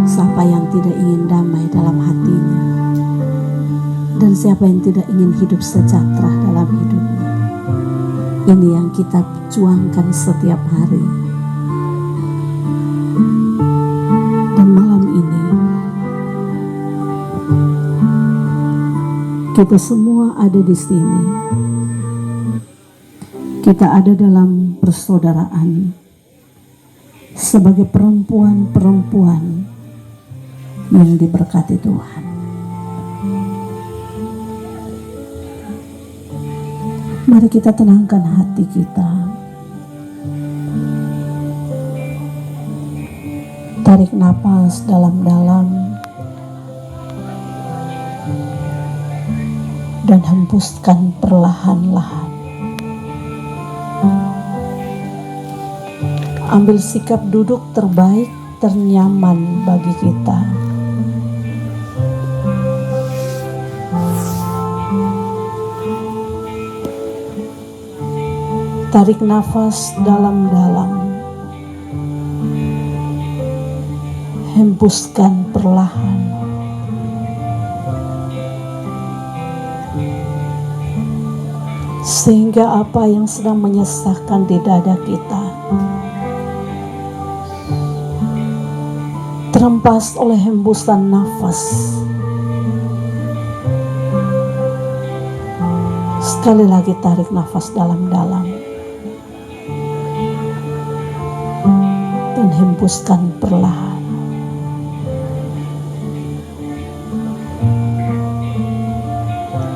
Siapa yang tidak ingin damai dalam hatinya, dan siapa yang tidak ingin hidup sejahtera dalam hidupnya. Ini yang kita perjuangkan setiap hari. Dan malam ini kita semua ada di sini. Kita ada dalam persaudaraan sebagai perempuan-perempuan yang diberkati Tuhan. Mari kita tenangkan hati kita. Tarik napas dalam-dalam dan hembuskan perlahan-lahan. Ambil sikap duduk terbaik, ternyaman bagi kita. Tarik nafas dalam-dalam, hembuskan perlahan. Sehingga apa yang sedang menyesakkan di dada kita terhempas oleh hembusan nafas. Sekali lagi tarik nafas dalam-dalam dan hembuskan perlahan.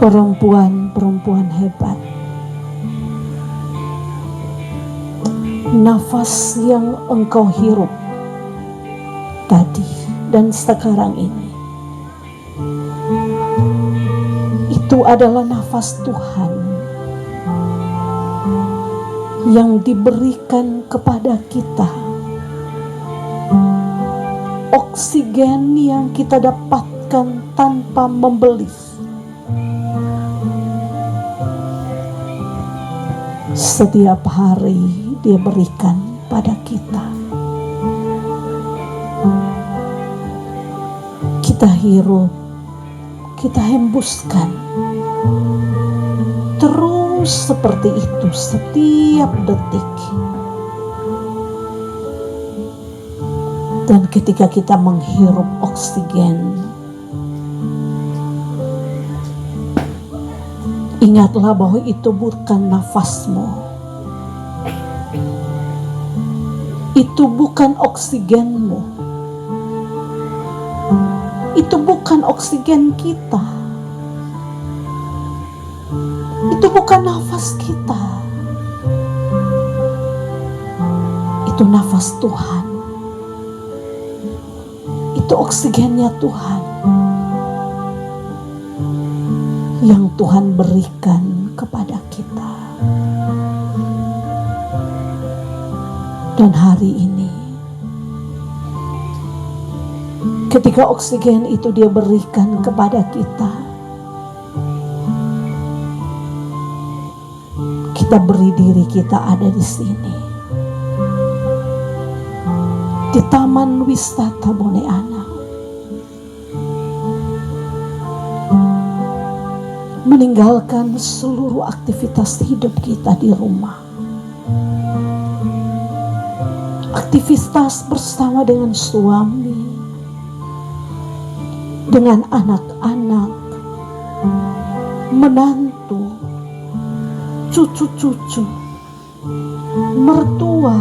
Perempuan-perempuan hebat, nafas yang engkau hirup tadi dan sekarang ini, itu adalah nafas Tuhan yang diberikan kepada kita. Oksigen yang kita dapatkan tanpa membeli. Setiap hari Dia berikan pada kita. Kita hirup, kita hembuskan. Terus seperti itu setiap detik. Dan ketika kita menghirup oksigen, ingatlah bahwa itu bukan nafasmu. Itu bukan oksigenmu. Itu bukan oksigen kita. Itu bukan nafas kita. Itu nafas Tuhan. Itu oksigennya Tuhan yang Tuhan berikan kepada kita. Dan hari ini Ketika oksigen itu Dia berikan kepada kita, kita beri diri kita ada di sini, di Taman Wisata Bone Ana, meninggalkan seluruh aktivitas hidup kita di rumah, aktivitas bersama dengan suami, dengan anak-anak, menantu, cucu-cucu, mertua,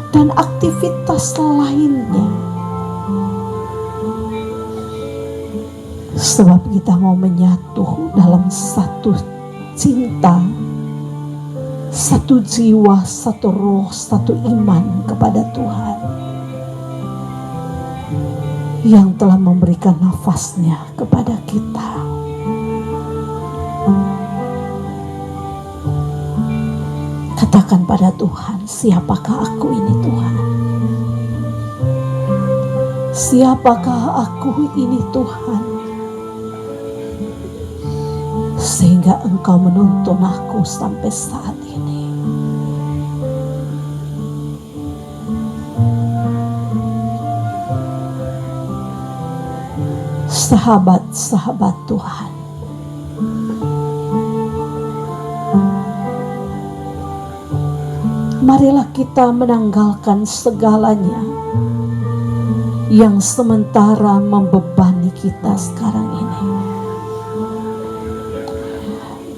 dan aktivitas lainnya. Sebab kita mau menyatu dalam satu cinta, satu jiwa, satu roh, satu iman kepada Tuhan yang telah memberikan nafasnya kepada kita. Katakan pada Tuhan, siapakah aku ini Tuhan? Siapakah aku ini Tuhan? Sehingga Engkau menuntun aku sampai saat ini. Sahabat-sahabat Tuhan, marilah kita menanggalkan segalanya yang sementara membebani kita sekarang ini.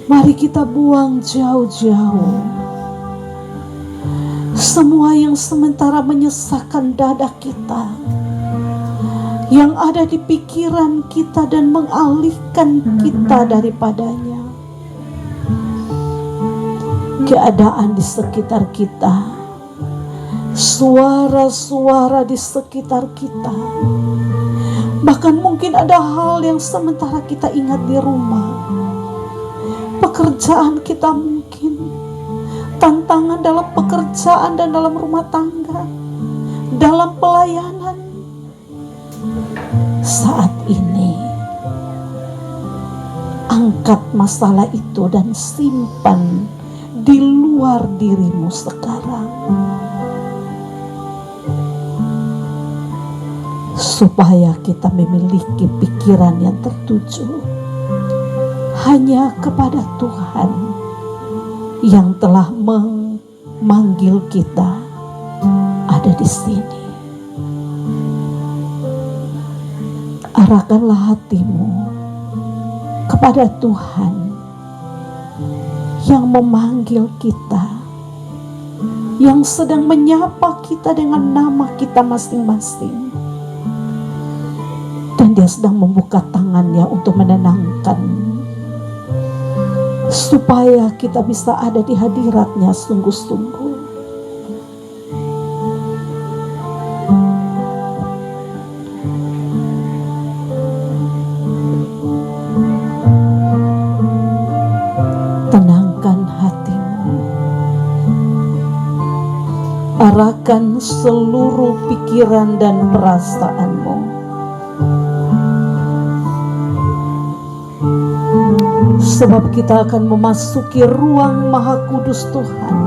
Mari kita buang jauh-jauh semua yang sementara menyesakkan dada kita, yang ada di pikiran kita dan mengalihkan kita daripadanya. Keadaan di sekitar kita, suara-suara di sekitar kita, bahkan mungkin ada hal yang sementara kita ingat di rumah, pekerjaan kita mungkin, tantangan dalam pekerjaan dan dalam rumah tangga, dalam pelayanan. Saat ini, angkat masalah itu dan simpan di luar dirimu sekarang, supaya kita memiliki pikiran yang tertuju hanya kepada Tuhan yang telah memanggil kita ada di sini. Arahkanlah hatimu kepada Tuhan yang memanggil kita, yang sedang menyapa kita dengan nama kita masing-masing, dan Dia sedang membuka tangannya untuk menenangkan, supaya kita bisa ada di hadiratnya sungguh-sungguh. Arahkan seluruh pikiran dan perasaanmu, sebab kita akan memasuki ruang Maha Kudus Tuhan,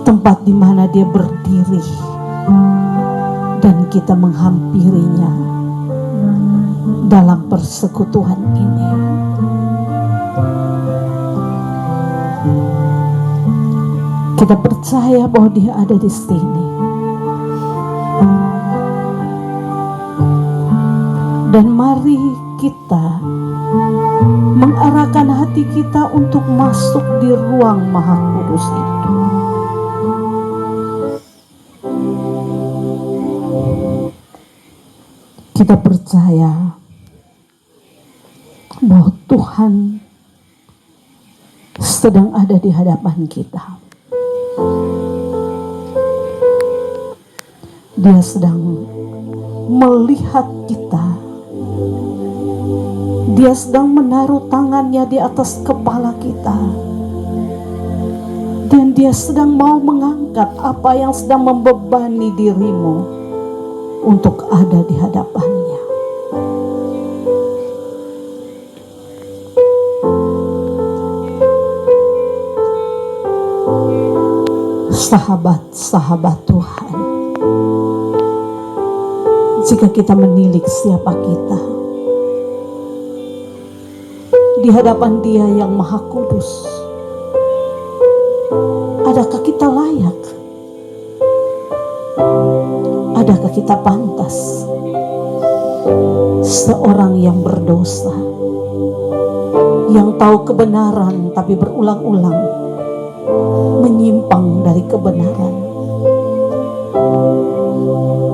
tempat di mana Dia berdiri dan kita menghampirinya dalam persekutuan ini. Kita percaya bahwa Dia ada di sini. Dan mari kita mengarahkan hati kita untuk masuk di ruang Maha Kudus itu. Kita percaya bahwa Tuhan sedang ada di hadapan kita. Dia sedang melihat kita. Dia sedang menaruh tangannya di atas kepala kita. Dan Dia sedang mau mengangkat apa yang sedang membebani dirimu untuk ada di hadapannya. Sahabat-sahabat Tuhan, jika kita menilik siapa kita di hadapan Dia yang Maha Kudus, adakah kita layak? Adakah kita pantas? Seorang yang berdosa, yang tahu kebenaran tapi berulang-ulang menyimpang dari kebenaran.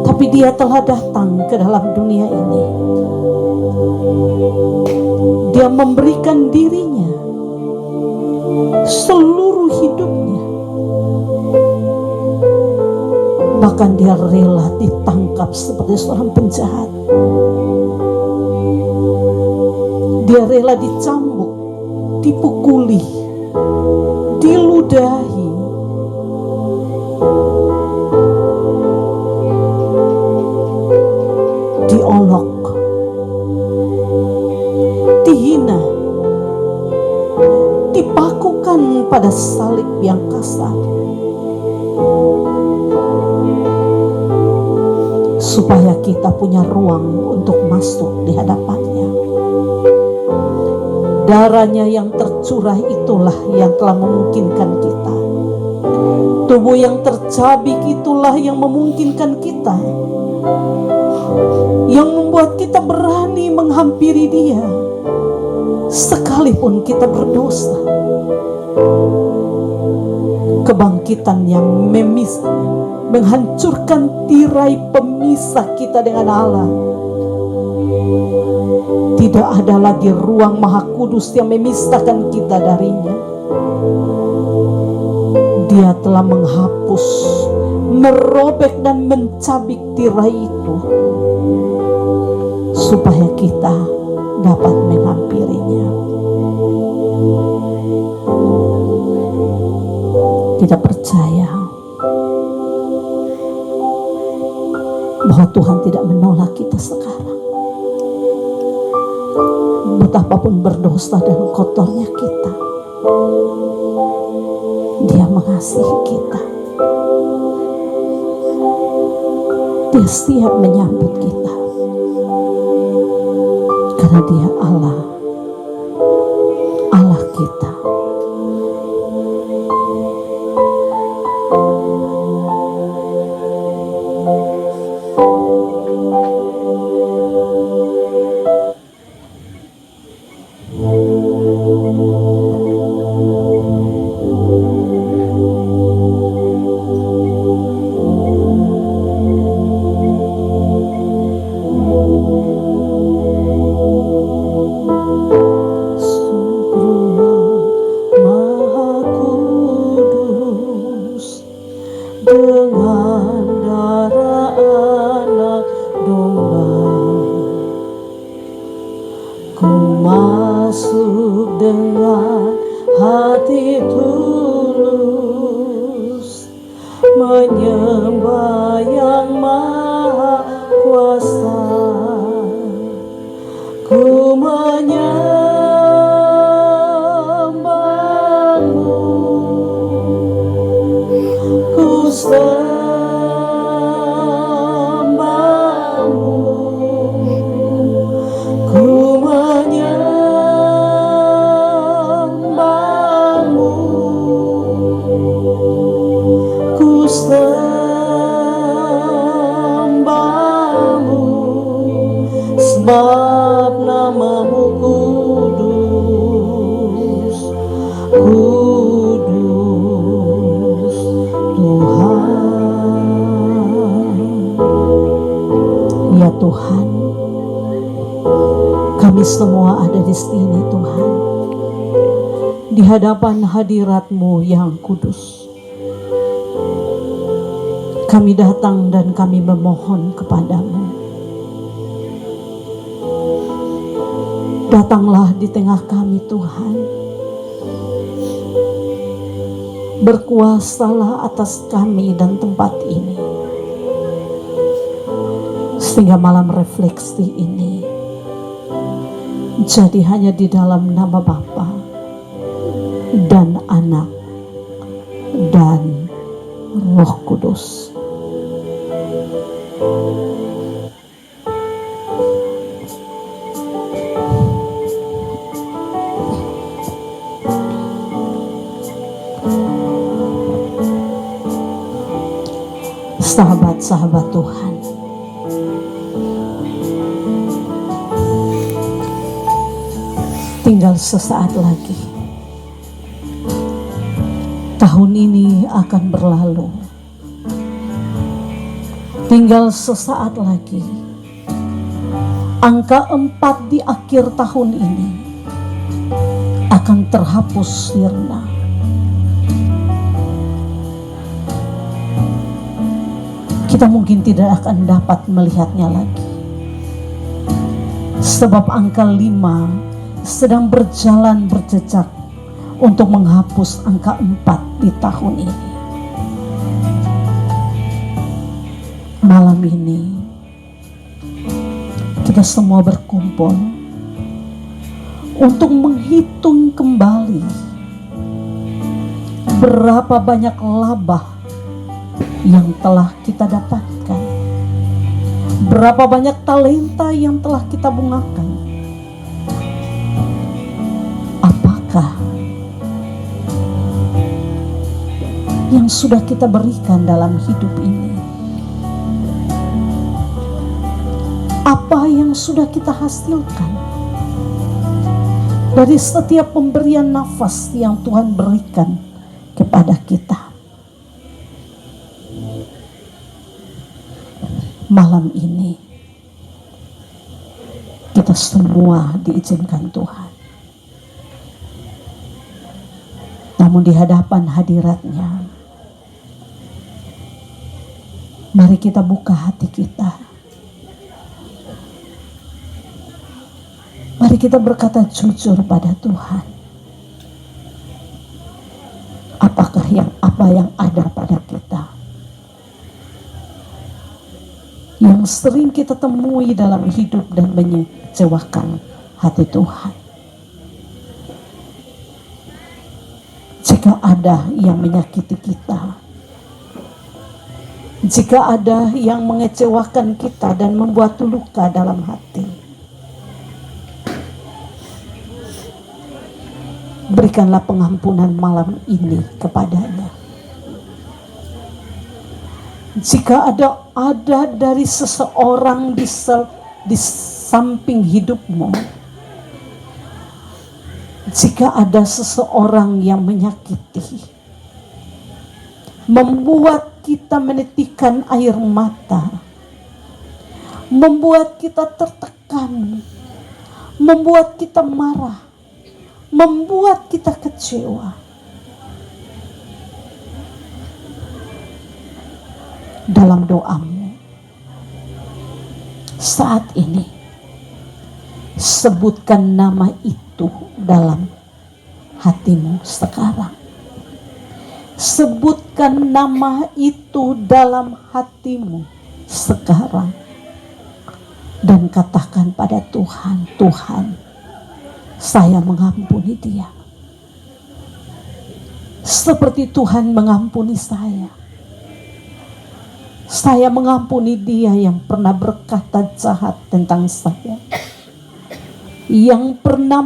Tapi Dia telah datang ke dalam dunia ini. Dia memberikan dirinya, seluruh hidupnya. Bahkan Dia rela ditangkap seperti seorang penjahat. Dia rela dicambuk, dipukuli, diludahi, diolok, dihina, dipakukan pada salib yang kasar, supaya kita punya ruang untuk masuk di hadapannya. Darahnya yang tercurah itulah yang telah memungkinkan kita. Tubuh yang tercabik itulah yang memungkinkan kita, yang membuat kita berani menghampiri Dia sekalipun kita berdosa. Kebangkitan yang menghancurkan tirai pemisah kita dengan Allah. Tidak ada lagi ruang Maha Kudus yang memisahkan kita darinya. Dia telah menghapus, merobek dan mencabik tirai itu, supaya kita dapat menghampirinya. Tidak percaya bahwa Tuhan tidak menolak kita sekarang. Betapapun berdosa dan kotornya kita, Dia mengasihi kita. Dia siap menyambut kita, karena Dia Allah, Allah kita. Sebab nama-Mu kudus, kudus Tuhan. Ya Tuhan, kami semua ada di sini Tuhan, di hadapan hadirat-Mu yang kudus. Kami datang dan kami memohon kepada-Mu. Datanglah di tengah kami Tuhan. Berkuasalah atas kami dan tempat ini, sehingga malam refleksi ini jadi hanya di dalam nama Bapa dan Anak dan Roh Kudus. Sahabat-sahabat Tuhan, tinggal sesaat lagi tahun ini akan berlalu. Tinggal sesaat lagi angka 4 di akhir tahun ini akan terhapus sirna. Kita mungkin tidak akan dapat melihatnya lagi, sebab angka 5 sedang berjalan berjejak untuk menghapus angka 4 di tahun ini. Malam ini kita semua berkumpul untuk menghitung kembali berapa banyak laba yang telah kita dapatkan, berapa banyak talenta yang telah kita bungakan. Apakah yang sudah kita berikan dalam hidup ini? Apa yang sudah kita hasilkan dari setiap pemberian nafas yang Tuhan berikan kepada kita? Malam ini kita semua diizinkan Tuhan, namun di hadapan hadiratnya, mari kita buka hati kita. Mari kita berkata jujur pada Tuhan. Apa yang ada pada kita, yang sering kita temui dalam hidup dan mengecewakan hati Tuhan. Jika ada yang menyakiti kita, jika ada yang mengecewakan kita dan membuat luka dalam hati, berikanlah pengampunan malam ini kepadanya. Jika ada dari seseorang di samping hidupmu, jika ada seseorang yang menyakiti, membuat kita menitikkan air mata, membuat kita tertekan, membuat kita marah, membuat kita kecewa, dalam doamu saat ini, sebutkan nama itu dalam hatimu sekarang. Sebutkan nama itu dalam hatimu sekarang, dan katakan pada Tuhan, Tuhan, saya mengampuni dia seperti Tuhan mengampuni saya. Saya mengampuni dia yang pernah berkata jahat tentang saya, yang pernah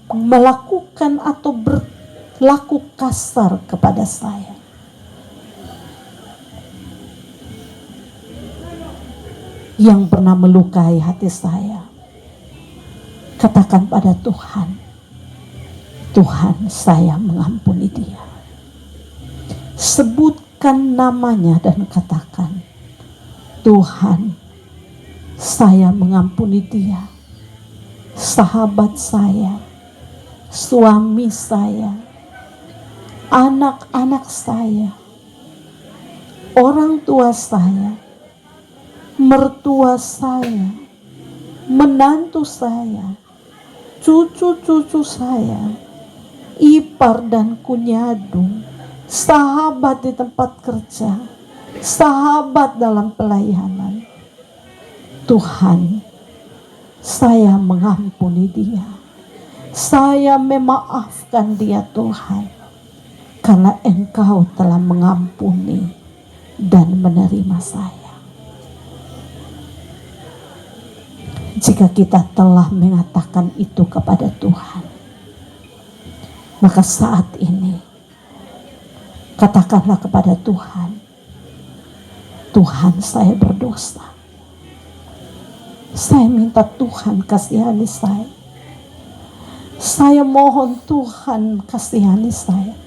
melakukan atau berlaku kasar kepada saya. Yang pernah melukai hati saya. Katakan pada Tuhan, Tuhan, saya mengampuni dia. Sebutkan namanya dan katakan, Tuhan, saya mengampuni dia. Sahabat saya, suami saya, anak-anak saya, orang tua saya, mertua saya, menantu saya, cucu-cucu saya, ipar dan kunyadu, sahabat di tempat kerja, sahabat dalam pelayanan. Tuhan, saya mengampuni dia, saya memaafkan dia Tuhan, karena Engkau telah mengampuni dan menerima saya. Jika kita telah mengatakan itu kepada Tuhan, maka saat ini katakanlah kepada Tuhan, Tuhan, saya berdosa. Saya minta Tuhan kasihani saya. Saya mohon Tuhan kasihani saya.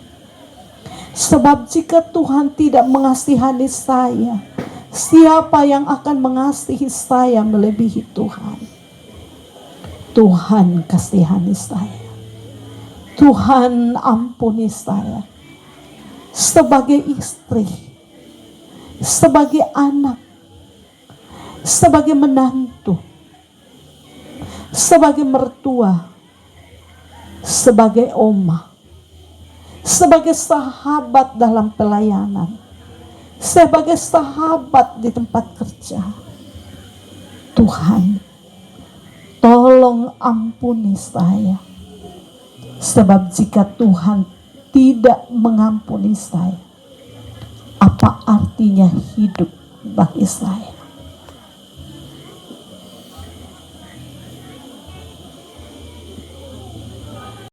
Sebab jika Tuhan tidak mengasihani saya, siapa yang akan mengasihi saya melebihi Tuhan? Tuhan kasihani saya. Tuhan ampuni saya. Sebagai istri, sebagai anak, sebagai menantu, sebagai mertua, sebagai oma, sebagai sahabat dalam pelayanan, sebagai sahabat di tempat kerja. Tuhan, tolong ampuni saya. Sebab jika Tuhan tidak mengampuni saya, apa artinya hidup bagi saya?